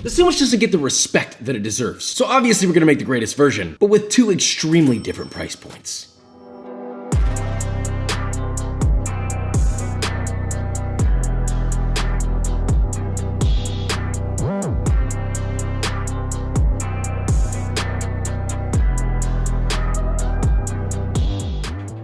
The sandwich doesn't get the respect that it deserves. So obviously we're gonna make the greatest version, but with two extremely different price points.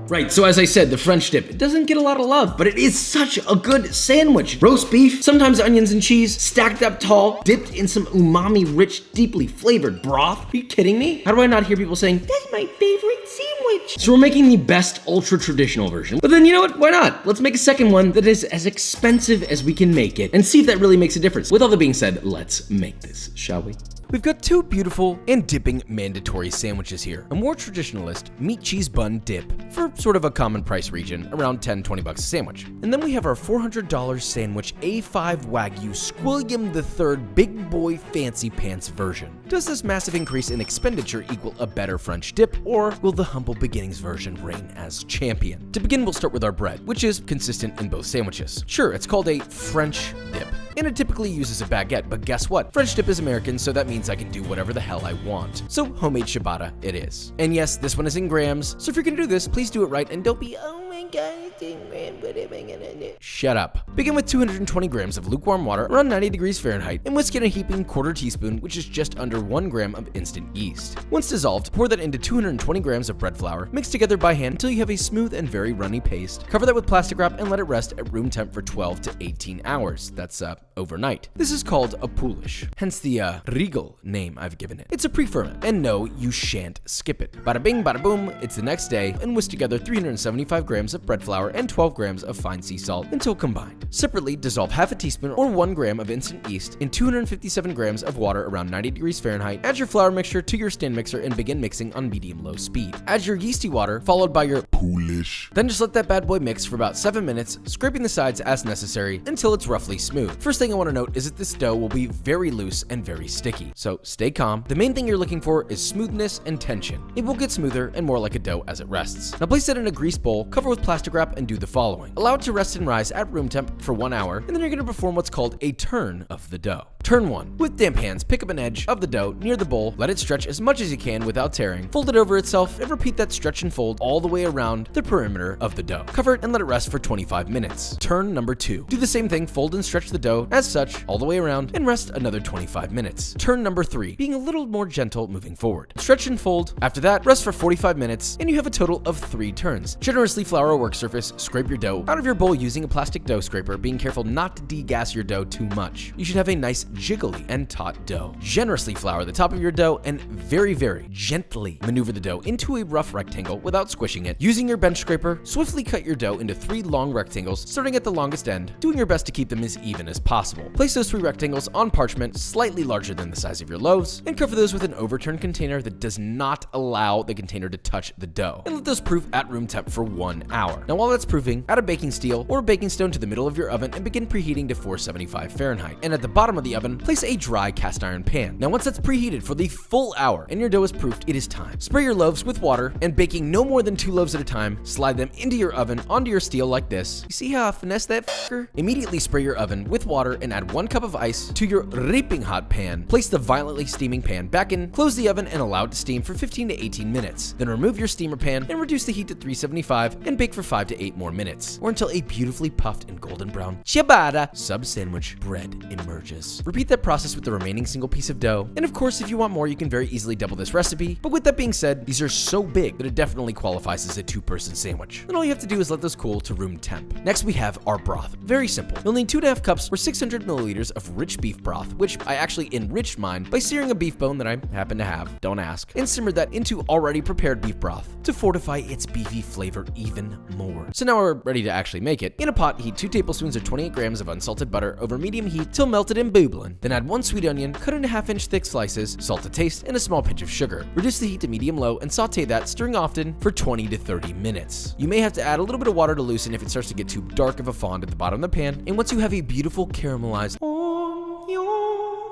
Right, so as I said, the French dip, it doesn't get a lot of love, but it is such a good sandwich. Roast beef, sometimes onions and cheese, stacked up tall, dipped in some umami-rich, deeply flavored broth. Are you kidding me? How do I not hear people saying, that's my favorite sandwich? So we're making the best ultra-traditional version. But then you know what, why not? Let's make a second one that is as expensive as we can make it and see if that really makes a difference. With all that being said, let's make this, shall we? We've got two beautiful and dipping mandatory sandwiches here. A more traditionalist meat cheese bun dip for sort of a common price region, around $10-20 a sandwich. And then we have our $400 sandwich A5 Wagyu Squilliam III Big Boy Fancy Pants version. Does this massive increase in expenditure equal a better French dip, or will the humble beginnings version reign as champion? To begin, we'll start with our bread, which is consistent in both sandwiches. Sure, it's called a French dip, and it typically uses a baguette, but guess what? French dip is American, so that means I can do whatever the hell I want. So homemade ciabatta it is. And yes, this one is in grams, so if you're gonna do this, please do it right and don't be, oh my god, it's in grams, what am I gonna do? Shut up. Begin with 220 grams of lukewarm water, around 90 degrees Fahrenheit, and whisk in a heaping quarter teaspoon, which is just under 1 gram of instant yeast. Once dissolved, pour that into 220 grams of bread flour, mix together by hand until you have a smooth and very runny paste. Cover that with plastic wrap and let it rest at room temp for 12 to 18 hours. That's overnight. This is called a poolish, hence the regal name I've given it. It's a pre-ferment, and no, you shan't skip it. Bada bing, bada boom, it's the next day, and whisk together 375 grams of bread flour and 12 grams of fine sea salt until combined. Separately, dissolve half a teaspoon or 1 gram of instant yeast in 257 grams of water around 90 degrees Fahrenheit. Add your flour mixture to your stand mixer and begin mixing on medium-low speed. Add your yeasty water, followed by your poolish. Then just let that bad boy mix for about 7 minutes, scraping the sides as necessary until it's roughly smooth. First thing I want to note is that this dough will be very loose and very sticky, so stay calm. The main thing you're looking for is smoothness and tension. It will get smoother and more like a dough as it rests. Now place it in a greased bowl, cover with plastic wrap, and do the following. Allow it to rest and rise at room temp for 1 hour, and then you're going to perform what's called a turn of the dough. Turn 1. With damp hands, pick up an edge of the dough near the bowl, let it stretch as much as you can without tearing, fold it over itself, and repeat that stretch and fold all the way around the perimeter of the dough. Cover it and let it rest for 25 minutes. Turn number 2. Do the same thing, fold and stretch the dough as such all the way around, and rest another 25 minutes. Turn number 3, being a little more gentle moving forward. Stretch and fold. After that, rest for 45 minutes, and you have a total of 3 turns. Generously flour a work surface, scrape your dough out of your bowl using a plastic dough scraper, being careful not to degas your dough too much. You should have a nice jiggly and taut dough. Generously flour the top of your dough and very, very gently maneuver the dough into a rough rectangle without squishing it. Using your bench scraper, swiftly cut your dough into 3 long rectangles, starting at the longest end, doing your best to keep them as even as possible. Place those 3 rectangles on parchment slightly larger than the size of your loaves, and cover those with an overturned container that does not allow the container to touch the dough, and let those proof at room temp for 1 hour. Now while that's proofing, add a baking steel or a baking stone to the middle of your oven and begin preheating to 475 Fahrenheit. And at the bottom of the oven, place a dry cast iron pan. Now once that's preheated for the full hour and your dough is proofed, it is time. Spray your loaves with water, and baking no more than 2 loaves at a time, slide them into your oven onto your steel like this. You see how I finesse that fucker? Immediately spray your oven with water and add 1 cup of ice to your reaping hot pan. Place the violently steaming pan back in, close the oven, and allow it to steam for 15 to 18 minutes. Then remove your steamer pan and reduce the heat to 375 and bake for 5 to 8 more minutes, or until a beautifully puffed and golden brown ciabatta sub sandwich bread emerges. Repeat that process with the remaining single piece of dough, and of course if you want more you can very easily double this recipe, but with that being said, these are so big that it definitely qualifies as a 2-person sandwich. Then all you have to do is let those cool to room temp. Next we have our broth. Very simple. You'll need 2.5 cups or 600 milliliters of rich beef broth, which I actually enriched mine by searing a beef bone that I happen to have, don't ask, and simmered that into already prepared beef broth to fortify its beefy flavor even more. So now we're ready to actually make it. In a pot, heat 2 tablespoons or 28 grams of unsalted butter over medium heat till melted and bubbling. Then add 1 sweet onion, cut into 1/2-inch thick slices, salt to taste, and a small pinch of sugar. Reduce the heat to medium-low and saute that, stirring often, for 20 to 30 minutes. You may have to add a little bit of water to loosen if it starts to get too dark of a fond at the bottom of the pan, and once you have a beautiful caramelized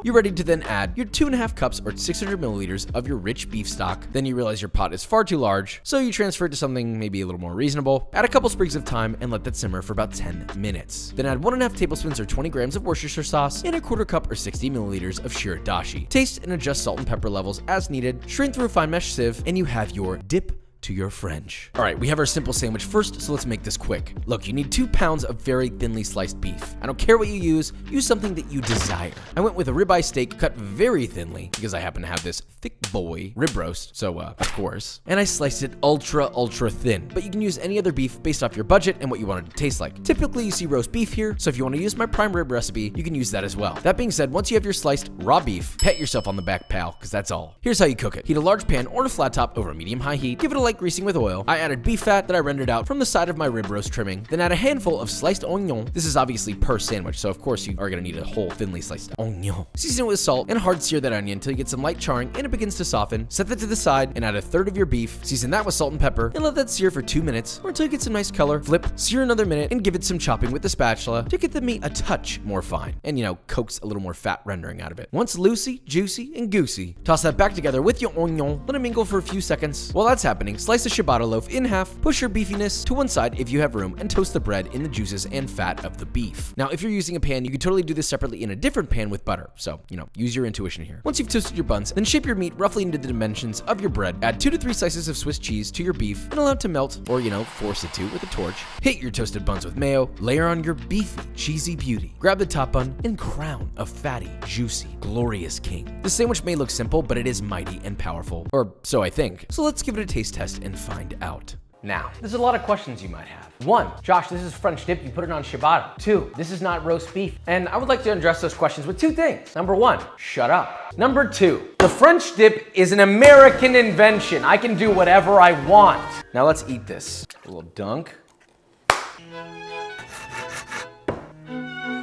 You're ready to then add your 2.5 cups or 600 milliliters of your rich beef stock. Then you realize your pot is far too large, so you transfer it to something maybe a little more reasonable. Add a couple sprigs of thyme and let that simmer for about 10 minutes. Then add 1.5 tablespoons or 20 grams of Worcestershire sauce and a 1/4 cup or 60 milliliters of shiradashi. Taste and adjust salt and pepper levels as needed. Strain through a fine mesh sieve, and you have your dip to your French. All right, we have our simple sandwich first, so let's make this quick. Look, you need 2 pounds of very thinly sliced beef. I don't care what you use something that you desire. I went with a ribeye steak cut very thinly because I happen to have this thick boy rib roast, so of course. And I sliced it ultra thin, but you can use any other beef based off your budget and what you want it to taste like. Typically you see roast beef here, so if you want to use my prime rib recipe, you can use that as well. That being said, once you have your sliced raw beef, pat yourself on the back, pal, because that's all. Here's how you cook it. Heat a large pan or a flat top over medium-high heat. Give it a light greasing with oil. I added beef fat that I rendered out from the side of my rib roast trimming. Then add a handful of sliced onion. This is obviously per sandwich, so of course you are going to need a whole thinly sliced onion. Season it with salt and hard sear that onion until you get some light charring and it begins to soften. Set that to the side and add 1/3 of your beef. Season that with salt and pepper and let that sear for 2 minutes or until you get some nice color. Flip, sear another minute and give it some chopping with the spatula to get the meat a touch more fine and, coax a little more fat rendering out of it. Once loosey, juicy, and goosey, toss that back together with your onion. Let it mingle for a few seconds. While that's happening, slice a ciabatta loaf in half, push your beefiness to one side if you have room, and toast the bread in the juices and fat of the beef. Now, if you're using a pan, you can totally do this separately in a different pan with butter. So, use your intuition here. Once you've toasted your buns, then shape your meat roughly into the dimensions of your bread. Add 2 to 3 slices of Swiss cheese to your beef and allow it to melt, or, force it to with a torch. Hit your toasted buns with mayo, layer on your beefy, cheesy beauty. Grab the top bun and crown a fatty, juicy, glorious king. The sandwich may look simple, but it is mighty and powerful. Or so I think. So let's give it a taste test and find out. Now, there's a lot of questions you might have. 1, Josh, this is French dip, you put it on ciabatta. 2, this is not roast beef. And I would like to address those questions with 2 things. Number 1, shut up. Number 2, the French dip is an American invention. I can do whatever I want. Now let's eat this. A little dunk.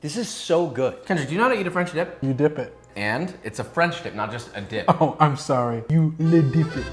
This is so good. Kendra, do you know how to eat a French dip? You dip it. And it's a French dip, not just a dip. Oh, I'm sorry. You dip it.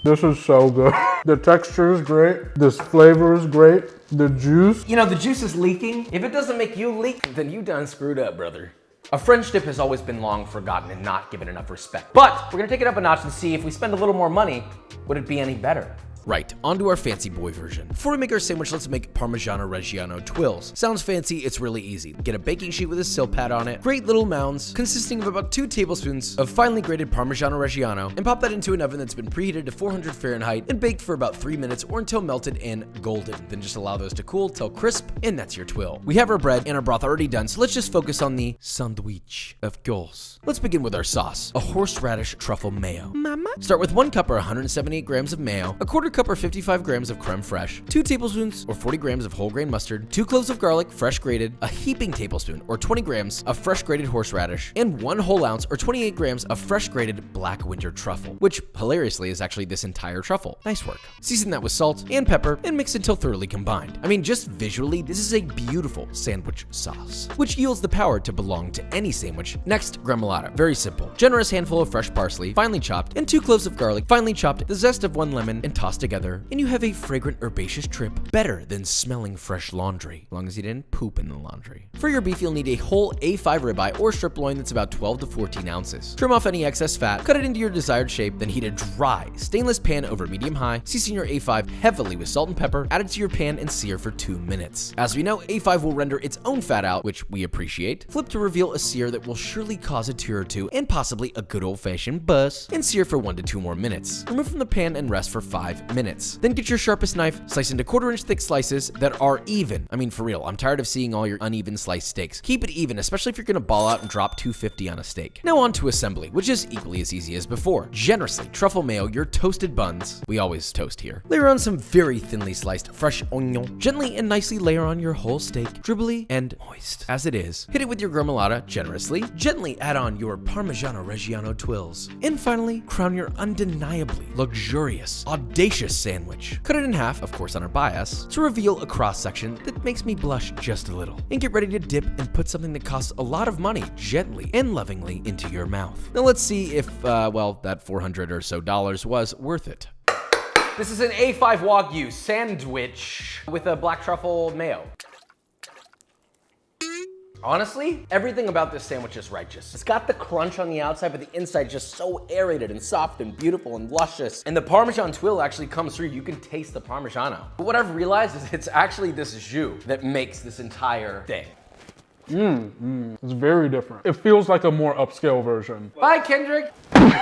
This is so good. The texture is great. This flavor is great. The juice. The juice is leaking. If it doesn't make you leak, then you done screwed up, brother. A French dip has always been long forgotten and not given enough respect. But we're gonna take it up a notch and see if we spend a little more money, would it be any better? Right, on to our fancy boy version. Before we make our sandwich, let's make Parmigiano Reggiano twills. Sounds fancy, it's really easy. Get a baking sheet with a sill pad on it, great little mounds, consisting of about 2 tablespoons of finely grated Parmigiano Reggiano, and pop that into an oven that's been preheated to 400 Fahrenheit and baked for about 3 minutes or until melted and golden. Then just allow those to cool till crisp, and that's your twill. We have our bread and our broth already done, so let's just focus on the sandwich, of course. Let's begin with our sauce, a horseradish truffle mayo. Mama? Start with 1 cup or 178 grams of mayo, a 1/4 cup or 55 grams of creme fraiche, 2 tablespoons or 40 grams of whole grain mustard, 2 cloves of garlic, fresh grated, a heaping tablespoon or 20 grams of fresh grated horseradish, and 1 whole ounce or 28 grams of fresh grated black winter truffle, which hilariously is actually this entire truffle. Nice work. Season that with salt and pepper and mix until thoroughly combined. I mean, just visually, this is a beautiful sandwich sauce, which yields the power to belong to any sandwich. Next, gremolata. Very simple. Generous handful of fresh parsley, finely chopped, and 2 cloves of garlic, finely chopped, the zest of 1 lemon, and tossed together, and you have a fragrant herbaceous trip, better than smelling fresh laundry, as long as you didn't poop in the laundry. For your beef, you'll need a whole A5 ribeye or strip loin that's about 12 to 14 ounces. Trim off any excess fat, cut it into your desired shape, then heat a dry, stainless pan over medium-high, season your A5 heavily with salt and pepper, add it to your pan and sear for 2 minutes. As we know, A5 will render its own fat out, which we appreciate. Flip to reveal a sear that will surely cause a tear or 2 and possibly a good old-fashioned buzz, and sear for 1 to 2 more minutes. Remove from the pan and rest for 5 minutes. Then get your sharpest knife, slice into 1/4-inch thick slices that are even. I mean, for real, I'm tired of seeing all your uneven sliced steaks. Keep it even, especially if you're gonna ball out and drop $2.50 on a steak. Now on to assembly, which is equally as easy as before. Generously truffle mayo your toasted buns. We always toast here. Layer on some very thinly sliced fresh onion. Gently and nicely layer on your whole steak, dribbly and moist as it is. Hit it with your gremolata generously. Gently add on your Parmigiano Reggiano twills. And finally, crown your undeniably luxurious, audacious sandwich. Cut it in half, of course on our bias, to reveal a cross section that makes me blush just a little. And get ready to dip and put something that costs a lot of money gently and lovingly into your mouth. Now let's see if, that $400 or so was worth it. This is an A5 Wagyu sandwich with a black truffle mayo. Honestly, everything about this sandwich is righteous. It's got the crunch on the outside, but the inside just so aerated and soft and beautiful and luscious. And the Parmesan twill actually comes through. You can taste the Parmigiano. But what I've realized is it's actually this jus that makes this entire thing. It's very different. It feels like a more upscale version. Bye, Kendrick.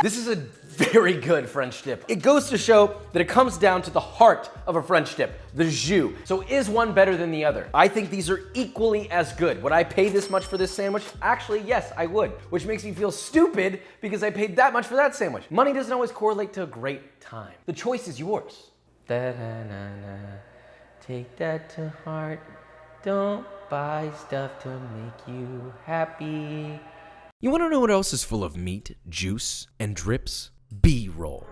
This is a very good French dip. It goes to show that it comes down to the heart of a French dip, the jus. So is one better than the other? I think these are equally as good. Would I pay this much for this sandwich? Actually, yes, I would, which makes me feel stupid because I paid that much for that sandwich. Money doesn't always correlate to a great time. The choice is yours. Da-da-na-na. Take that to heart. Don't buy stuff to make you happy. You want to know what else is full of meat, juice, and drips? B-roll.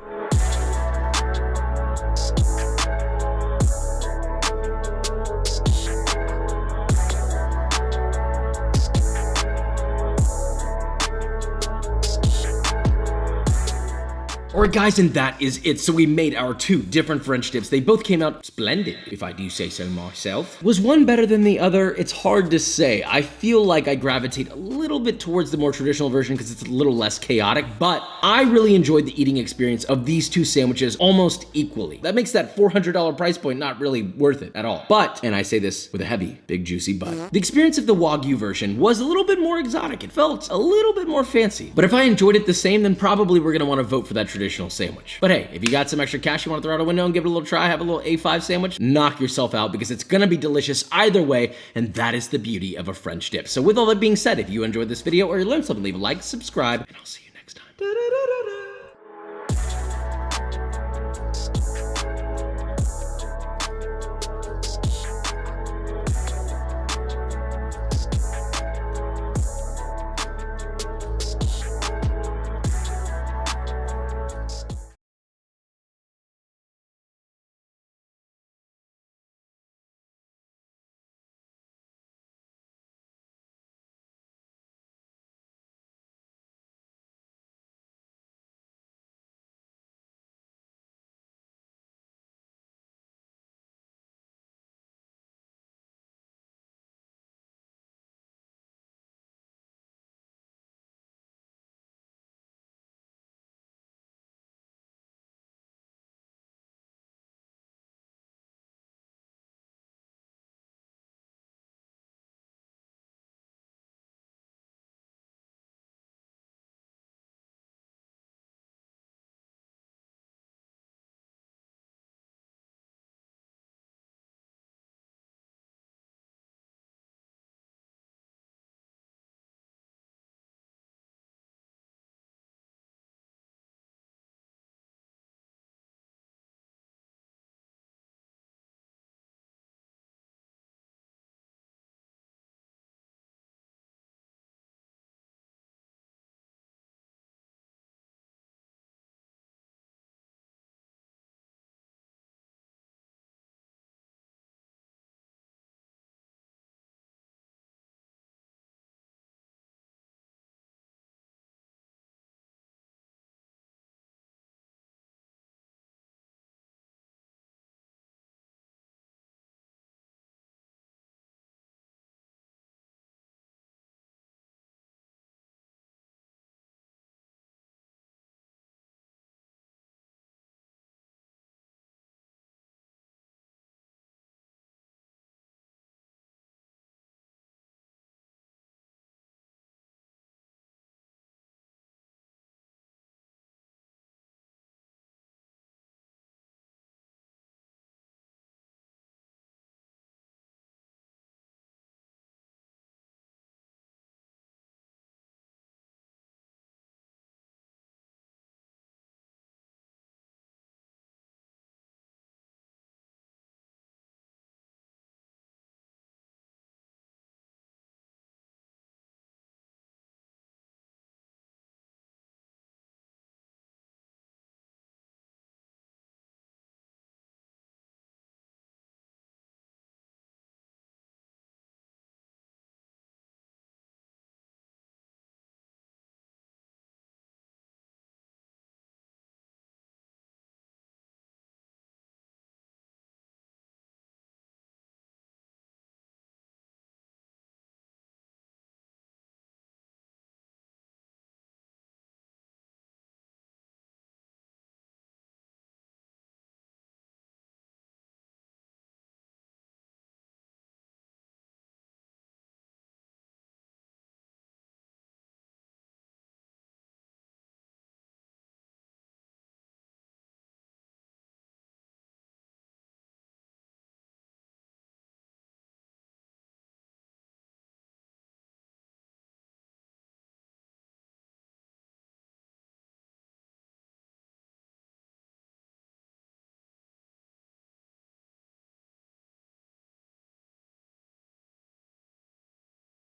Alright guys, and that is it. So we made our two different French dips. They both came out splendid, if I do say so myself. Was one better than the other? It's hard to say. I feel like I gravitate a little bit towards the more traditional version because it's a little less chaotic, but I really enjoyed the eating experience of these two sandwiches almost equally. That makes that $400 price point not really worth it at all. But, and I say this with a heavy, big, juicy but, the experience of the Wagyu version was a little bit more exotic. It felt a little bit more fancy. But if I enjoyed it the same, then probably we're gonna wanna vote for that traditional sandwich. But hey, if you got some extra cash you want to throw out a window and give it a little try, have a little A5 sandwich, knock yourself out because it's gonna be delicious either way, and that is the beauty of a French dip. So with all that being said, if you enjoyed this video or you learned something, leave a like, subscribe, and I'll see you next time.